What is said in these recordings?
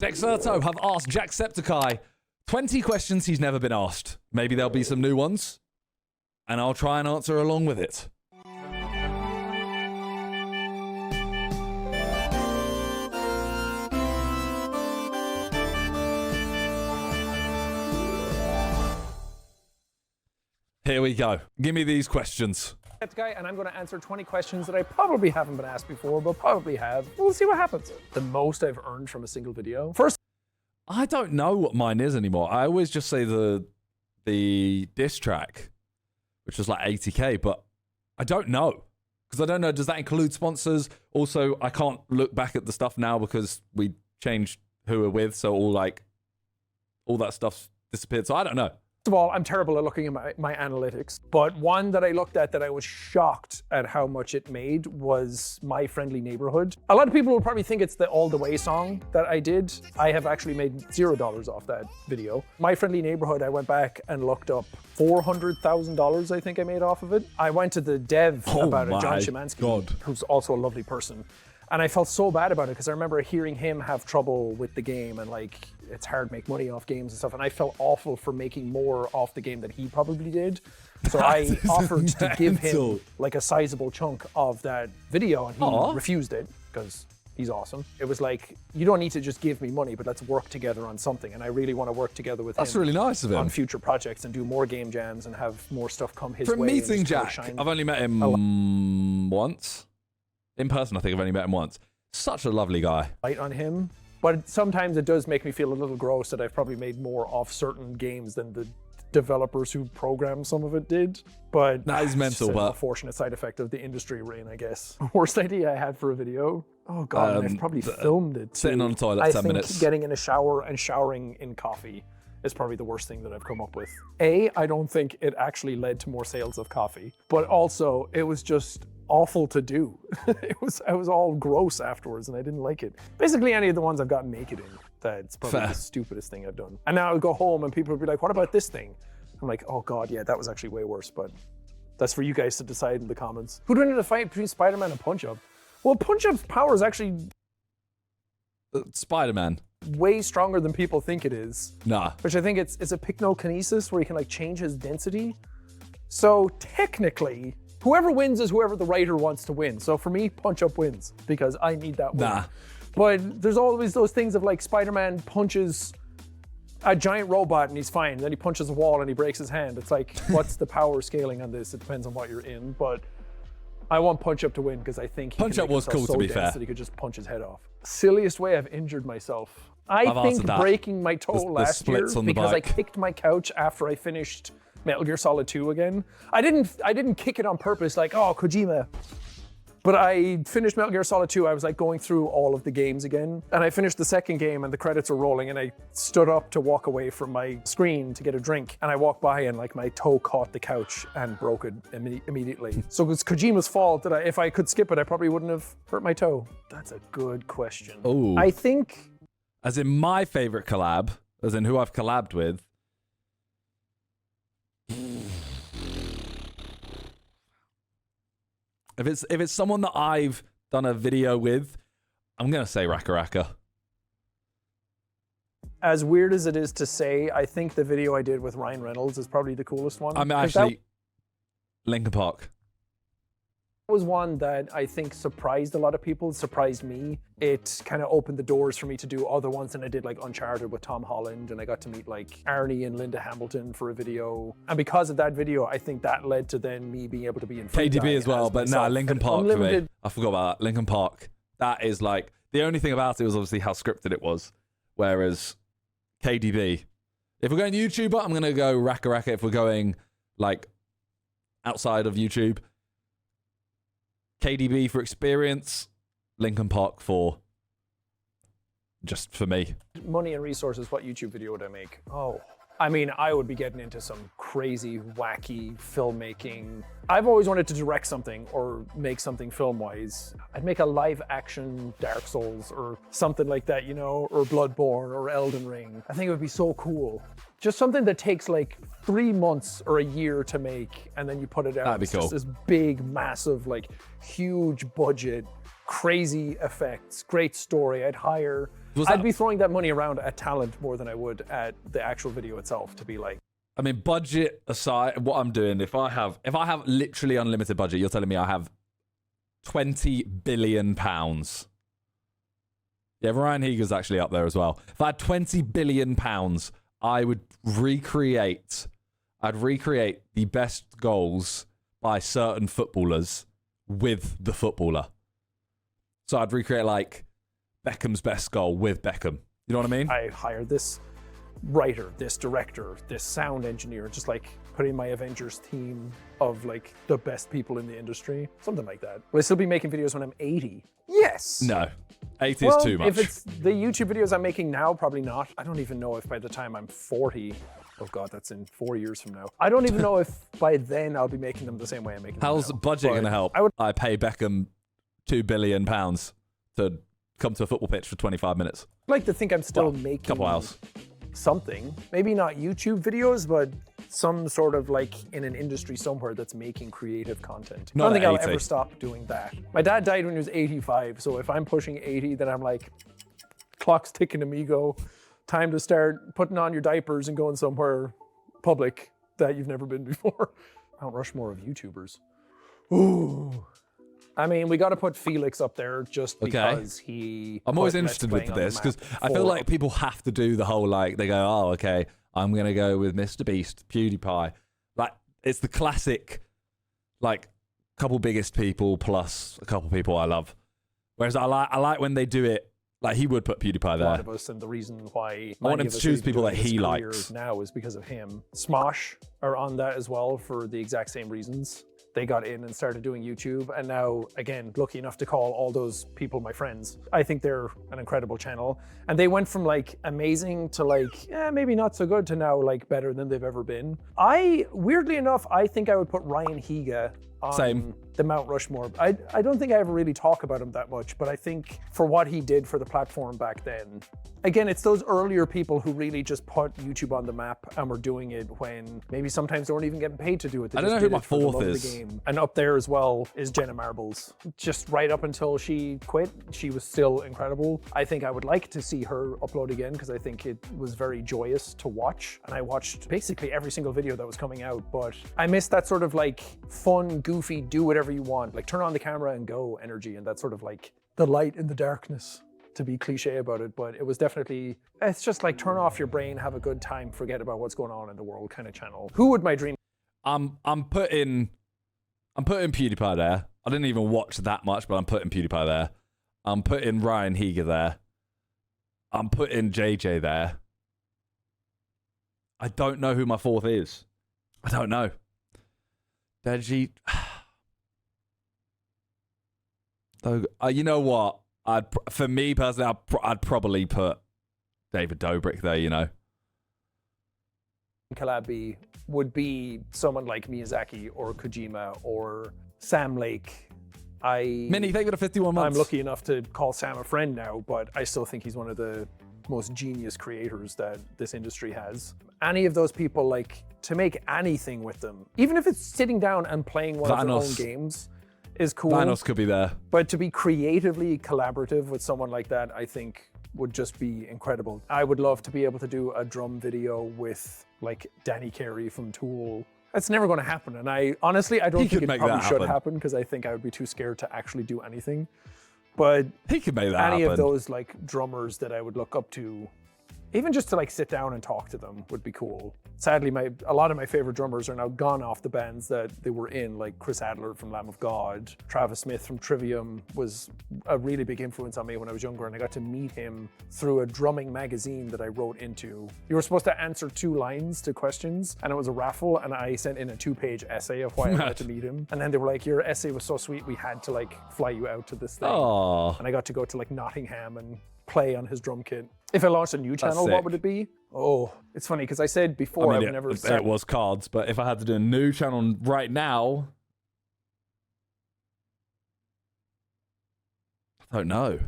Jacksepticeye have asked Jacksepticeye 20 questions he's never been asked. Maybe there'll be some new ones, and I'll try and answer along with it. Here we go. Give me these questions. Guy, and I'm going to answer 20 questions that I probably haven't been asked before, but probably have. We'll see what happens. The most I've earned from a single video. First, I don't know what mine is anymore. I always just say the diss track, which was like 80K, but I don't know. Because I don't know, does that include sponsors? Also, I can't look back at the stuff now because we changed who we're with, so all that stuff's disappeared. So I don't know. First of all, I'm terrible at looking at my analytics, but one that I looked at that I was shocked at how much it made was My Friendly Neighborhood. A lot of people will probably think it's the All The Way song that I did. I have actually made $0 off that video. My Friendly Neighborhood, I went back and looked up $400,000 I think I made off of it. I went to the dev about it, John Szymanski, who's also a lovely person. And I felt so bad about it because I remember hearing him have trouble with the game and like, it's hard to make money off games and stuff. And I felt awful for making more off the game than he probably did. So I offered to give him like a sizable chunk of that video and he refused it because he's awesome. It was like, you don't need to just give me money, but let's work together on something. And I really want to work together with him. That's really nice of him. On future projects and do more game jams and have more stuff come his way. From meeting Jack, I've only met him once. In person, I think I've only met him once. Such a lovely guy. Light on him, but sometimes it does make me feel a little gross that I've probably made more off certain games than the developers who programmed some of it did. But that is mental, but unfortunate side effect of the industry we're in, I guess. Worst idea I had for a video. Oh God, I've probably filmed it. Sitting on the toilet 10 minutes. I think getting in a shower and showering in coffee is probably the worst thing that I've come up with. I don't think it actually led to more sales of coffee, but also it was just awful to do. I was all gross afterwards and I didn't like it. Basically any of the ones I've gotten naked in, that's probably the stupidest thing I've done. And now I would go home and people would be like, what about this thing? I'm like, oh God, yeah, that was actually way worse, but that's for you guys to decide in the comments. Who'd win in a fight between Spider-Man and Punch-Up? Well, Punch-Up's power is actually Spider-Man. Way stronger than people think it is. Nah. Which I think it's a pycnokinesis where you can like change his density. So technically, whoever wins is whoever the writer wants to win. So for me, Punch-Up wins because I need that win. Nah. But there's always those things of like Spider-Man punches a giant robot and he's fine. Then he punches a wall and he breaks his hand. It's like, what's the power scaling on this? It depends on what you're in. But I want Punch-Up to win because I think Punch-Up was cool, to be fair. That he could just punch his head off. Silliest way I've injured myself. I think breaking my toe last year because I kicked my couch after I finished Metal Gear Solid 2 again. I didn't kick it on purpose like, oh, Kojima. But I finished Metal Gear Solid 2. I was like going through all of the games again. And I finished the second game and the credits were rolling and I stood up to walk away from my screen to get a drink. And I walked by and like my toe caught the couch and broke it immediately. So it's Kojima's fault that if I could skip it, I probably wouldn't have hurt my toe. That's a good question. Ooh. I think... As in my favorite collab, as in who I've collabed with. If it's someone that I've done a video with, I'm gonna say Raka Raka. As weird as it is to say, I think the video I did with Ryan Reynolds is probably the coolest one. I'm actually Linkin Park. That was one that I think surprised a lot of people, surprised me. It kind of opened the doors for me to do other ones, and I did like Uncharted with Tom Holland, and I got to meet like Arnie and Linda Hamilton for a video. And because of that video, I think that led to then me being able to be in KDB as well, but no, Linkin Park for me. I forgot about that. Linkin Park. That is like, the only thing about it was obviously how scripted it was. Whereas KDB, if we're going YouTuber, I'm going to go Raka Raka. If we're going like outside of YouTube, KDB for experience, Linkin Park for just for me. Money and resources, what YouTube video would I make? Oh, I mean, I would be getting into some crazy, wacky filmmaking. I've always wanted to direct something or make something film-wise. I'd make a live-action Dark Souls or something like that, you know, or Bloodborne or Elden Ring. I think it would be so cool. Just something that takes like 3 months or a year to make, and then you put it out. That'd be cool. Just this big, massive, like huge budget, crazy effects, great story. I'd hire I'd be throwing that money around at talent more than I would at the actual video itself, to be like. I mean, budget aside, what I'm doing, if I have literally unlimited budget, you're telling me I have 20 billion pounds. Yeah, Ryan Higa's actually up there as well. If I had 20 billion pounds, I'd recreate the best goals by certain footballers with the footballer. So I'd recreate like Beckham's best goal with Beckham. You know what I mean? I hired this writer, this director, this sound engineer, just like putting my Avengers team of like the best people in the industry, something like that. Will I still be making videos when I'm 80? Yes. No, 80 is too much. If it's the YouTube videos I'm making now, probably not. I don't even know if by the time I'm 40, oh God, that's in 4 years from now. I don't even know if by then I'll be making them the same way I'm making them How's now. budget going to help? I pay Beckham £2 billion to come to a football pitch for 25 minutes. I'd like to think I'm still making couple hours. Something. Maybe not YouTube videos, but some sort of like in an industry somewhere that's making creative content. I don't think I'll ever stop doing that. My dad died when he was 85, so if I'm pushing 80, then I'm like, clock's ticking, amigo. Time to start putting on your diapers and going somewhere public that you've never been before. Mount Rushmore of YouTubers. Ooh. I mean, we got to put Felix up there just because I'm always interested with this because I feel like people have to do the whole like, they go, oh, okay, I'm going to go with Mr. Beast, PewDiePie. Like, it's the classic, like, couple biggest people plus a couple people I love. Whereas I like when they do it, like he would put PewDiePie there. A lot of us, and the reason why I want him to choose people that he likes now is because of him. Smosh are on that as well for the exact same reasons. They got in and started doing YouTube, and now, again, lucky enough to call all those people my friends. I think they're an incredible channel. And they went from like amazing to like, maybe not so good to now like better than they've ever been. Weirdly enough, I think I would put Ryan Higa on the Mount Rushmore. I don't think I ever really talk about him that much, but I think for what he did for the platform back then, again, it's those earlier people who really just put YouTube on the map and were doing it when maybe sometimes they weren't even getting paid to do it. They I don't know who my fourth is. The game. And up there as well is Jenna Marbles. Just right up until she quit, she was still incredible. I think I would like to see her upload again because I think it was very joyous to watch. And I watched basically every single video that was coming out, but I missed that sort of like fun, goofy, do whatever you want, like turn on the camera and go energy, and that sort of like the light in the darkness, to be cliche about it, but it was definitely, it's just like turn off your brain, have a good time, forget about what's going on in the world kind of channel. Who would my dream? I'm putting PewDiePie there. I didn't even watch that much, but I'm putting PewDiePie there. I'm putting Ryan Higa there. I'm putting JJ there. I don't know who my fourth is. I don't know. Deji. You know what? For me personally, I'd probably put David Dobrik there, you know. Collab would be someone like Miyazaki or Kojima or Sam Lake. Mini, thank you for 51 months. I'm lucky enough to call Sam a friend now, but I still think he's one of the most genius creators that this industry has. Any of those people, like, to make anything with them, even if it's sitting down and playing one of their own games, is cool. Thanos could be there. But to be creatively collaborative with someone like that, I think would just be incredible. I would love to be able to do a drum video with like Danny Carey from Tool. That's never going to happen. And I don't think it probably should happen because I think I would be too scared to actually do anything. But he could make that happen. Any of those like drummers that I would look up to, even just to like sit down and talk to them would be cool. Sadly, a lot of my favorite drummers are now gone off the bands that they were in, like Chris Adler from Lamb of God. Travis Smith from Trivium was a really big influence on me when I was younger, and I got to meet him through a drumming magazine that I wrote into. You were supposed to answer 2 lines to questions, and it was a raffle, and I sent in a 2-page essay of why I wanted to meet him. And then they were like, your essay was so sweet, we had to like fly you out to this thing. Aww. And I got to go to like Nottingham and play on his drum kit. If I launched a new channel, what would it be? Oh, it's funny because I said before I would never start. It was cards, but if I had to do a new channel right now, I don't know.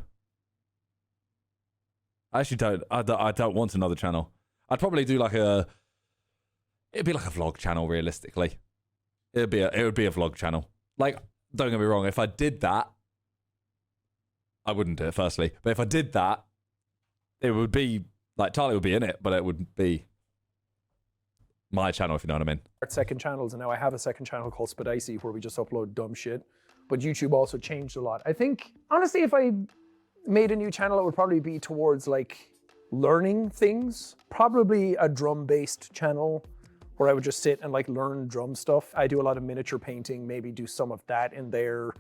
I actually don't. I don't want another channel. I'd probably do like it'd be like a vlog channel realistically. It would be a vlog channel. Like, don't get me wrong, if I did that, I wouldn't do it firstly. But if I did that, it would be like Charlie would be in it, but it would be my channel, if you know what I mean. Second channels, and now I have a second channel called Spideicey where we just upload dumb shit. But YouTube also changed a lot. I think, honestly, if I made a new channel, it would probably be towards like learning things. Probably a drum-based channel where I would just sit and like learn drum stuff. I do a lot of miniature painting, maybe do some of that in there.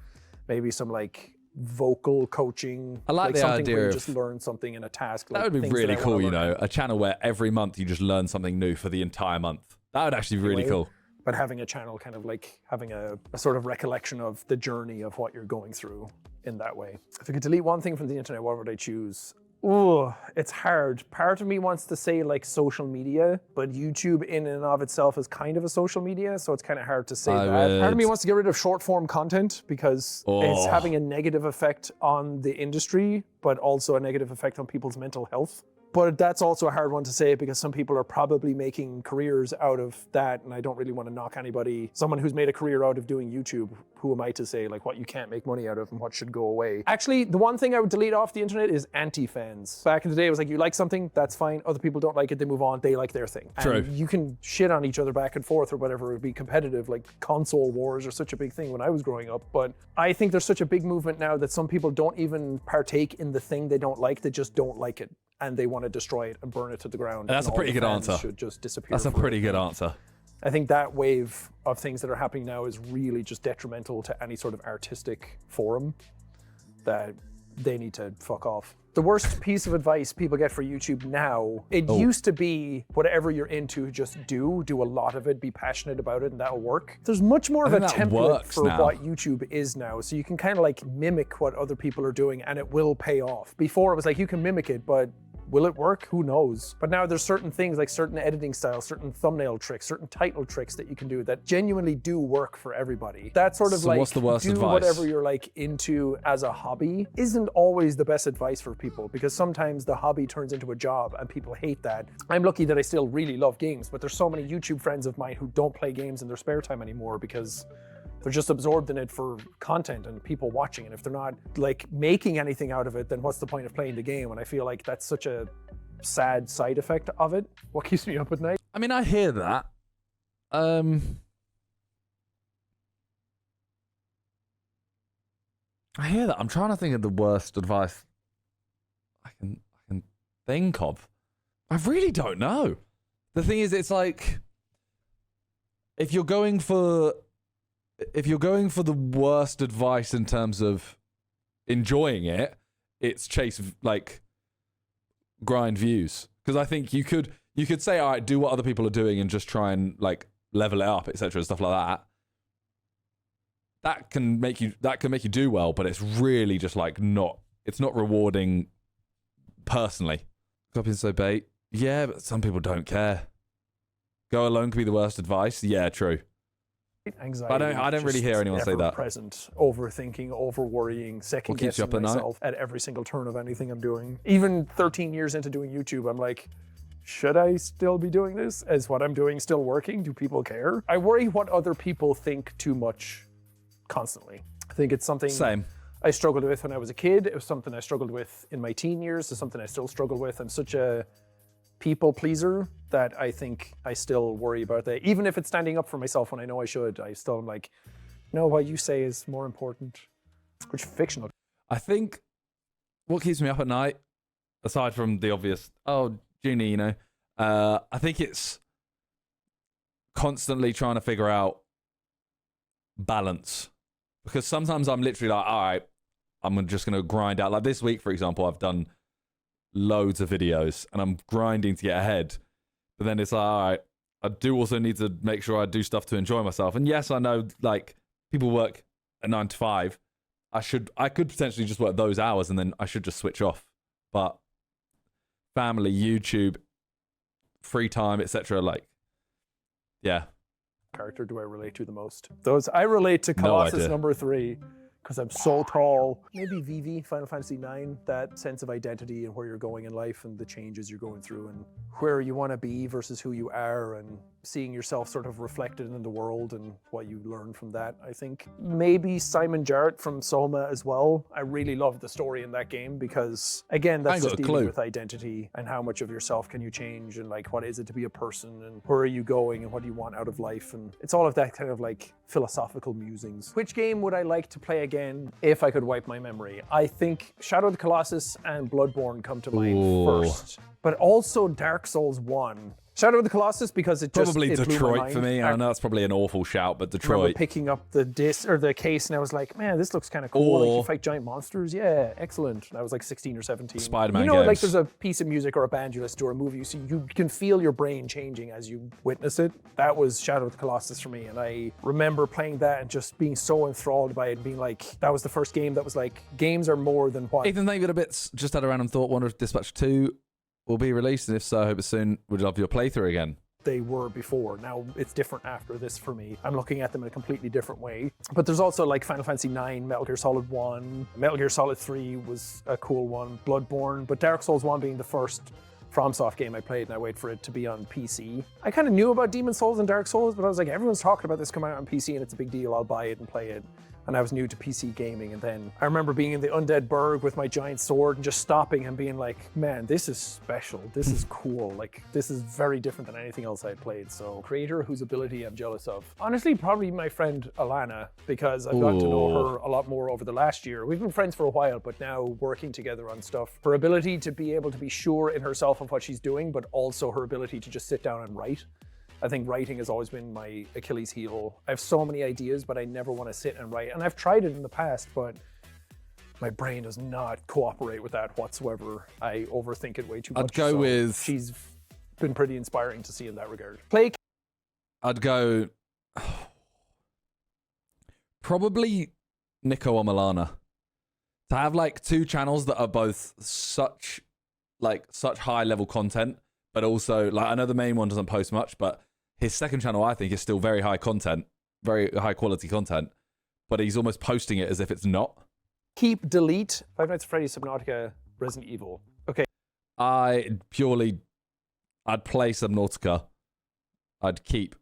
Maybe some like vocal coaching. I like the something idea where you of just learn something in a task. That would be really cool, you know, a channel where every month you just learn something new for the entire month. That would actually be really cool. But having a channel kind of like having a sort of recollection of the journey of what you're going through in that way. If I could delete one thing from the internet, what would I choose? Oh, it's hard. Part of me wants to say like social media, but YouTube in and of itself is kind of a social media, so it's kind of hard to say that. Part of me wants to get rid of short form content because it's having a negative effect on the industry, but also a negative effect on people's mental health. But that's also a hard one to say because some people are probably making careers out of that, and I don't really want to knock anybody. Someone who's made a career out of doing YouTube, who am I to say like what you can't make money out of and what should go away? Actually, the one thing I would delete off the internet is anti-fans. Back in the day, it was like you like something, that's fine. Other people don't like it, they move on, they like their thing. True. And you can shit on each other back and forth or whatever, it would be competitive, like console wars are such a big thing when I was growing up. But I think there's such a big movement now that some people don't even partake in the thing they don't like, they just don't like it. And they want to destroy it and burn it to the ground. That's a pretty good answer. Should just disappear. That's a pretty good answer. I think that wave of things that are happening now is really just detrimental to any sort of artistic forum that they need to fuck off. The worst piece of advice people get for YouTube now, it used to be whatever you're into, just do a lot of it, be passionate about it, and that'll work. There's much more of a template for what YouTube is now. So you can kind of like mimic what other people are doing and it will pay off. Before it was like you can mimic it, but will it work? Who knows? But now there's certain things like certain editing styles, certain thumbnail tricks, certain title tricks that you can do that genuinely do work for everybody. That sort of like what's the worst advice? Whatever you're like into as a hobby isn't always the best advice for people because sometimes the hobby turns into a job and people hate that. I'm lucky that I still really love games, but there's so many YouTube friends of mine who don't play games in their spare time anymore because they're just absorbed in it for content and people watching. And if they're not like making anything out of it, then what's the point of playing the game? And I feel like that's such a sad side effect of it. What keeps me up at night? I mean, I hear that. I hear that. I'm trying to think of the worst advice I can think of. I really don't know. The thing is, it's like if you're going for the worst advice in terms of enjoying it, it's chase like grind views. Because I think you could say, all right, do what other people are doing and just try and like level it up, etc., stuff like that. That can make you do well, but it's really just like it's not rewarding personally. Copy and so bait. Yeah, but some people don't care. Go alone can be the worst advice. Yeah, true. Anxiety. I don't really hear anyone say that. Present, overthinking, over worrying, second guessing up at myself at every single turn of anything I'm doing. Even 13 years into doing YouTube, I'm like, should I still be doing this? Is what I'm doing still working? Do people care? I worry what other people think too much constantly. I think it's something I struggled with when I was a kid. It was something I struggled with in my teen years. It's something I still struggle with. I'm such a people pleaser that I think I still worry about that. Even if it's standing up for myself when I know I should, I still am like, no, what you say is more important. Which fictional. I think what keeps me up at night, aside from the obvious, Junie, you know, I think it's constantly trying to figure out balance. Because sometimes I'm literally like, all right, I'm just going to grind out. Like this week, for example, I've done loads of videos and I'm grinding to get ahead. But then it's like, all right, I do also need to make sure I do stuff to enjoy myself. And yes, I know like people work at 9 to 5. I could potentially just work those hours and then I should just switch off. But family, YouTube, free time, etc. Like, yeah. Character do I relate to the most? I relate to Colossus number 3. because I'm so tall. Maybe VV, Final Fantasy IX, that sense of identity and where you're going in life and the changes you're going through and where you want to be versus who you are and seeing yourself sort of reflected in the world and what you learn from that, I think. Maybe Simon Jarrett from Soma as well. I really loved the story in that game because, again, that's just dealing with identity and how much of yourself can you change and like what is it to be a person and where are you going and what do you want out of life, and it's all of that kind of like philosophical musings. Which game would I like to play again if I could wipe my memory? I think Shadow of the Colossus and Bloodborne come to mind first, but also Dark Souls 1. Shadow of the Colossus because it just probably it blew my Detroit mind. for me. I know that's probably an awful shout, but I remember Detroit. picking up the disc or the case and I was like, man, this looks kind of cool. Like you fight giant monsters. Yeah, excellent. I was like 16 or 17. Spider-Man You know, games. like there's a piece of music or a band you listen to or a movie, so you can feel your brain changing as you witness it. That was Shadow of the Colossus for me, and I remember playing that and just being so enthralled by it, being like, that was the first game that was like, games are more than what. Ethan, thank you for the bits. Just had a random thought. Wonder if Dispatch 2 will be released, and if so, I hope it's soon. Would love your playthrough again. They were before. Now it's different after this for me. I'm looking at them in a completely different way. But there's also like Final Fantasy IX, Metal Gear Solid 1, Metal Gear Solid 3 was a cool one, Bloodborne, but Dark Souls 1 being the first FromSoft game I played, and I wait for it to be on PC. I kind of knew about Demon Souls and Dark Souls, but I was like, everyone's talking about this coming out on PC and it's a big deal, I'll buy it and play it. And I was new to PC gaming, and then I remember being in the Undead Burg with my giant sword and just stopping and being like, man, this is special, this is cool, like this is very different than anything else I played. So creator whose ability I'm jealous of. Honestly, probably my friend Alana, because I've gotten to know her a lot more over the last year. We've been friends for a while, but now working together on stuff. Her ability to be able to be sure in herself of what she's doing, but also her ability to just sit down and write. I think writing has always been my Achilles heel. I have so many ideas, but I never want to sit and write. And I've tried it in the past, but my brain does not cooperate with that whatsoever. I overthink it way too much. I'd go with... She's been pretty inspiring to see in that regard. I'd go... Probably Nico or Milana. To have like two channels that are both such high level content, but also, like, I know the main one doesn't post much, but his second channel, I think, is still very high content, very high quality content, but he's almost posting it as if it's not. Keep, delete, Five Nights at Freddy's, Subnautica, Resident Evil. Okay. I'd play Subnautica. I'd keep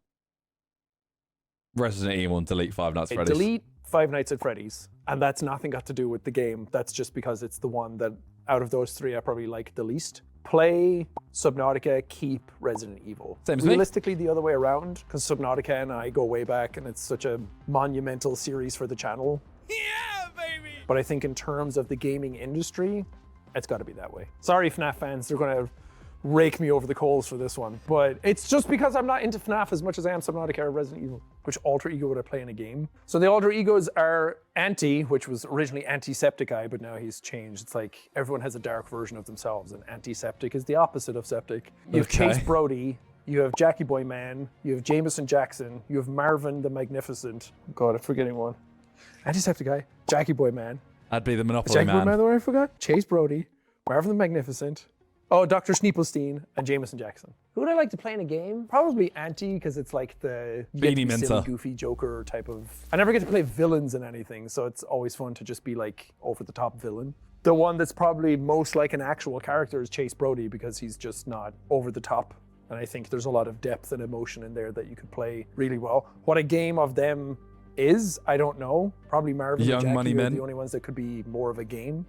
Resident Evil and delete Five Nights at Freddy's. Delete Five Nights at Freddy's, and that's nothing got to do with the game. That's just because it's the one that, out of those three, I probably like the least. Play Subnautica, keep Resident Evil. Same as me. Realistically, the other way around, because Subnautica and I go way back, and it's such a monumental series for the channel. Yeah, baby! But I think in terms of the gaming industry, it's got to be that way. Sorry, FNAF fans, they're going to rake me over the coals for this one, but it's just because I'm not into FNAF as much as I am Subnautica or Resident Evil. Which alter ego would I play in a game? So the alter egos are Anti, which was originally Antisepticeye, but now he's changed. It's like everyone has a dark version of themselves, and Antiseptic is the opposite of Septic. You have Chase Brody, you have Jackie Boy Man, you have Jameson Jackson, you have Marvin the Magnificent. God, I'm forgetting one. Antisepticeye, Jackie Boy Man. I'd be the Monopoly Jackie Man. Boy Man, the one I forgot? Chase Brody, Marvin the Magnificent. Oh, Dr. Sneeplestein and Jameson Jackson. Who would I like to play in a game? Probably Anti, because it's like the Miniminter. silly, goofy Joker type of... I never get to play villains in anything, so it's always fun to just be like over-the-top villain. The one that's probably most like an actual character is Chase Brody, because he's just not over-the-top. And I think there's a lot of depth and emotion in there that you could play really well. What a game of them is, I don't know. Probably Marvin and Jackie are the only ones that could be more of a game.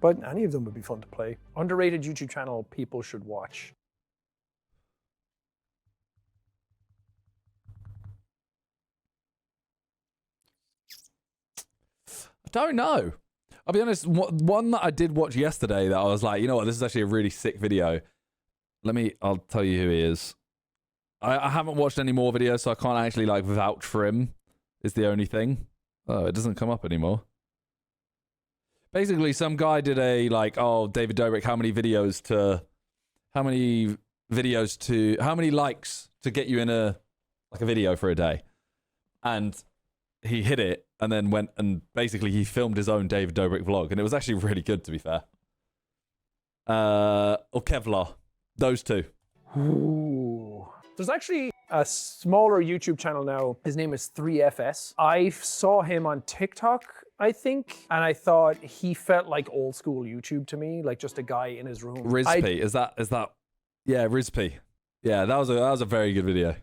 But any of them would be fun to play. Underrated YouTube channel people should watch. I don't know. I'll be honest, one that I did watch yesterday that I was like, you know what, this is actually a really sick video. I'll tell you who he is. I haven't watched any more videos, so I can't actually like vouch for him, is the only thing. Oh, it doesn't come up anymore. Basically, some guy did a like, oh, David Dobrik, how many likes to get you in a video for a day? And he hit it and then went and basically he filmed his own David Dobrik vlog, and it was actually really good, to be fair. Or Kevlar, those two. Ooh. There's actually a smaller YouTube channel now. His name is 3FS. I saw him on TikTok I think. And I thought he felt like old school YouTube to me, like just a guy in his room. Rizpy, is that? Yeah, Rizpy. Yeah, that was a very good video.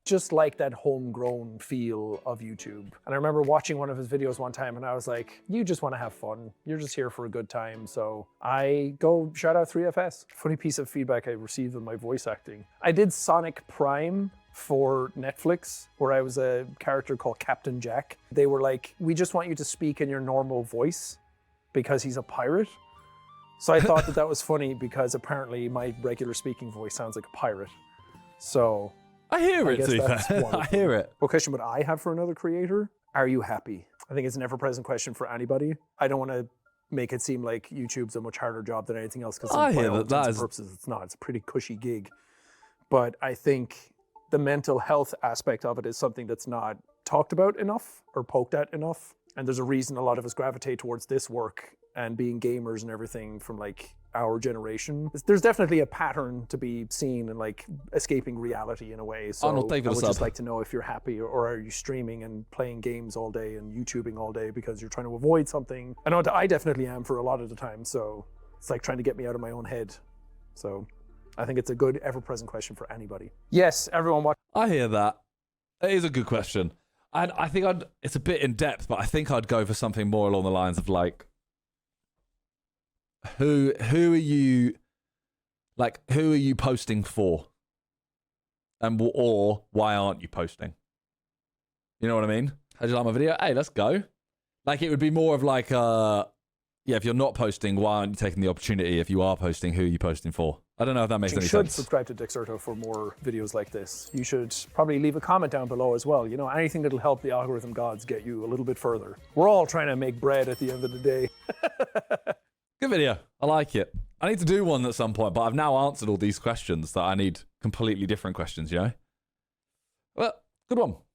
Just like that homegrown feel of YouTube. And I remember watching one of his videos one time and I was like, you just want to have fun. You're just here for a good time. So I go shout out 3FS. Funny piece of feedback I received with my voice acting. I did Sonic Prime for Netflix, where I was a character called Captain Jack. They were like, we just want you to speak in your normal voice because he's a pirate. So I thought that was funny because apparently my regular speaking voice sounds like a pirate. So I hear it, I hear it. What question would I have for another creator? Are you happy? I think it's an ever-present question for anybody. I don't want to make it seem like YouTube's a much harder job than anything else, because by all intents and purposes, it's not. It's a pretty cushy gig. But I think the mental health aspect of it is something that's not talked about enough or poked at enough. And there's a reason a lot of us gravitate towards this work and being gamers and everything from like our generation. There's definitely a pattern to be seen in like escaping reality in a way. So I would just like to know if you're happy, or are you streaming and playing games all day and YouTubing all day because you're trying to avoid something? I know I definitely am for a lot of the time. So it's like trying to get me out of my own head. So I think it's a good ever-present question for anybody. Yes, everyone watch. I hear that. It is a good question. I think it's a bit in depth, but I think I'd go for something more along the lines of like, who are you posting for? Or why aren't you posting? You know what I mean? How'd you like my video? Hey, let's go. Like, it would be more of like, if you're not posting, why aren't you taking the opportunity? If you are posting, who are you posting for? I don't know if that makes any sense. You should subscribe to Dexerto for more videos like this. You should probably leave a comment down below as well. You know, anything that'll help the algorithm gods get you a little bit further. We're all trying to make bread at the end of the day. Good video. I like it. I need to do one at some point, but I've now answered all these questions that I need completely different questions, you know? Well, good one.